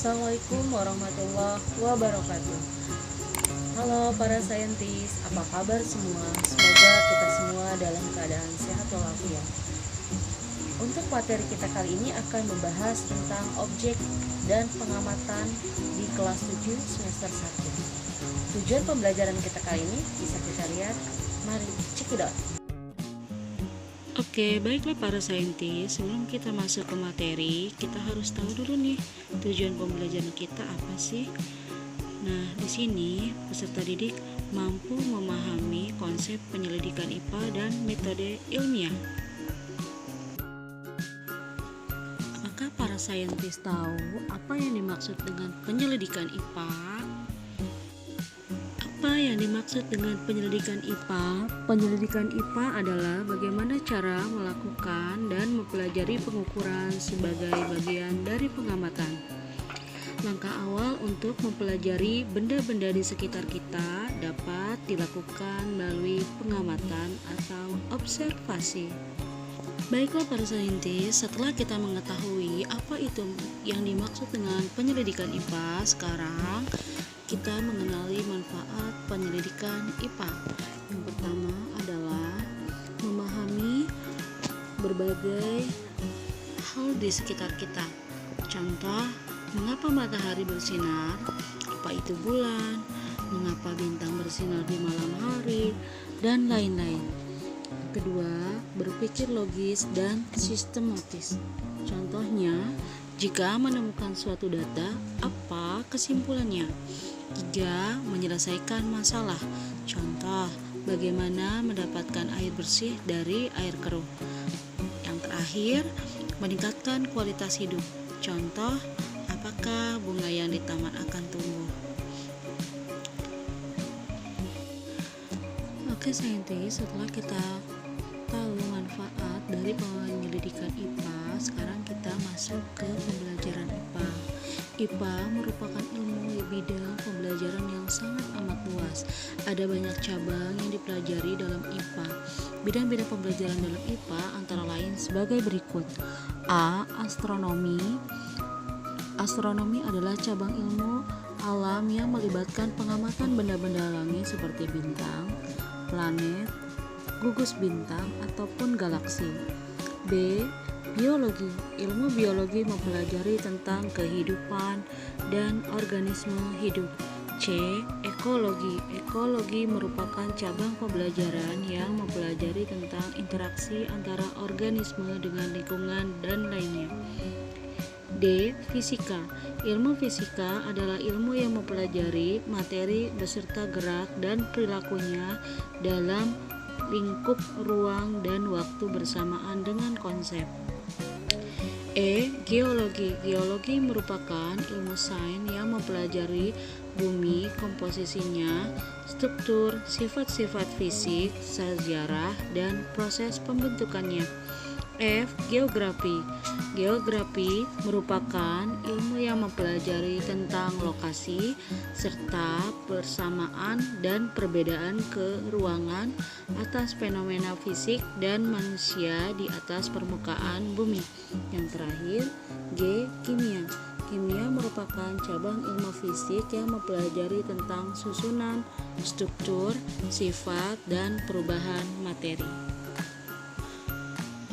Assalamualaikum warahmatullahi wabarakatuh. Halo para saintis, apa kabar semua? Semoga kita semua dalam keadaan sehat walafiat. Untuk materi kita kali ini akan membahas tentang objek dan pengamatan di kelas 7 semester 1. Tujuan pembelajaran kita kali ini bisa kita lihat. Mari cekidot. Oke, baiklah para saintis, sebelum kita masuk ke materi, kita harus tahu dulu nih tujuan pembelajaran kita apa sih? Nah, di sini peserta didik mampu memahami konsep penyelidikan IPA dan metode ilmiah. Apakah para saintis tahu apa yang dimaksud dengan penyelidikan IPA? Apa yang dimaksud dengan penyelidikan IPA? Penyelidikan IPA adalah bagaimana cara melakukan dan mempelajari pengukuran sebagai bagian dari pengamatan. Langkah awal untuk mempelajari benda-benda di sekitar kita dapat dilakukan melalui pengamatan atau observasi. Baiklah para saintis, setelah kita mengetahui apa itu yang dimaksud dengan penyelidikan IPA, sekarang kita mengenali manfaat penyelidikan IPA. Yang pertama adalah memahami berbagai hal di sekitar kita. Contoh, mengapa matahari bersinar, apa itu bulan, mengapa bintang bersinar di malam hari, dan lain-lain. Kedua, berpikir logis dan sistematis. Contohnya, jika menemukan suatu data, apa kesimpulannya? 3. Menyelesaikan masalah. Contoh, bagaimana mendapatkan air bersih dari air keruh. Yang terakhir, meningkatkan kualitas hidup. Contoh, apakah bunga yang di taman akan tumbuh? Oke saintis, setelah kita tahu manfaat dari penyelidikan IPA, sekarang kita masuk ke pembelajaran IPA. IPA merupakan ilmu bidang pembelajaran yang sangat amat luas. Ada banyak cabang yang dipelajari dalam IPA. Bidang-bidang pembelajaran dalam IPA antara lain sebagai berikut. A. Astronomi. Astronomi adalah cabang ilmu alam yang melibatkan pengamatan benda-benda langit seperti bintang, planet, gugus bintang, ataupun galaksi. B. Biologi. Ilmu biologi mempelajari tentang kehidupan dan organisme hidup. C. Ekologi. Ekologi merupakan cabang pembelajaran yang mempelajari tentang interaksi antara organisme dengan lingkungan dan lainnya. D. Fisika. Ilmu fisika adalah ilmu yang mempelajari materi beserta gerak dan perilakunya dalam lingkup ruang dan waktu bersamaan dengan konsep. E. Geologi. Geologi merupakan ilmu sains yang mempelajari bumi, komposisinya, struktur, sifat-sifat fisik, sejarah, dan proses pembentukannya. F. Geografi. Geografi merupakan ilmu yang mempelajari tentang lokasi serta persamaan dan perbedaan keruangan atas fenomena fisik dan manusia di atas permukaan bumi. Yang terakhir, G. Kimia. Kimia merupakan cabang ilmu fisik yang mempelajari tentang susunan, struktur, sifat, dan perubahan materi.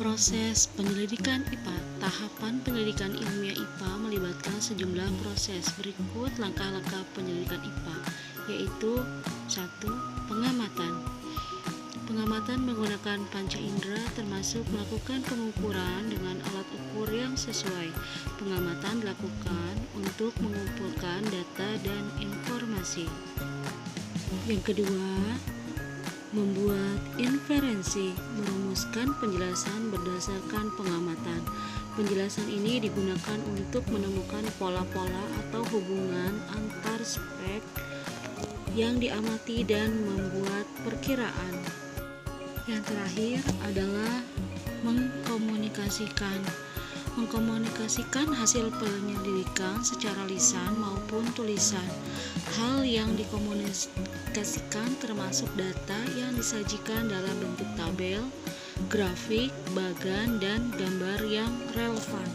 Proses penyelidikan IPA. Tahapan penyelidikan ilmiah IPA melibatkan sejumlah proses. Berikut langkah-langkah penyelidikan IPA, yaitu 1. Pengamatan. Pengamatan menggunakan panca indera termasuk melakukan pengukuran dengan alat ukur yang sesuai. Pengamatan dilakukan untuk mengumpulkan data dan informasi. Yang kedua, membuat inferensi, merumuskan penjelasan berdasarkan pengamatan. Penjelasan ini digunakan untuk menemukan pola-pola atau hubungan antar spek yang diamati dan membuat perkiraan. Yang terakhir adalah mengkomunikasikan. Mengkomunikasikan hasil penyelidikan secara lisan maupun tulisan. Hal yang dikomunikasikan termasuk data yang disajikan dalam bentuk tabel, grafik, bagan, dan gambar yang relevan.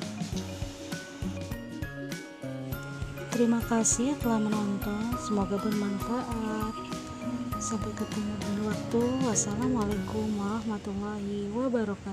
Terima kasih telah menonton, semoga bermanfaat. Sampai ketemu di waktu. Wassalamualaikum warahmatullahi wabarakatuh.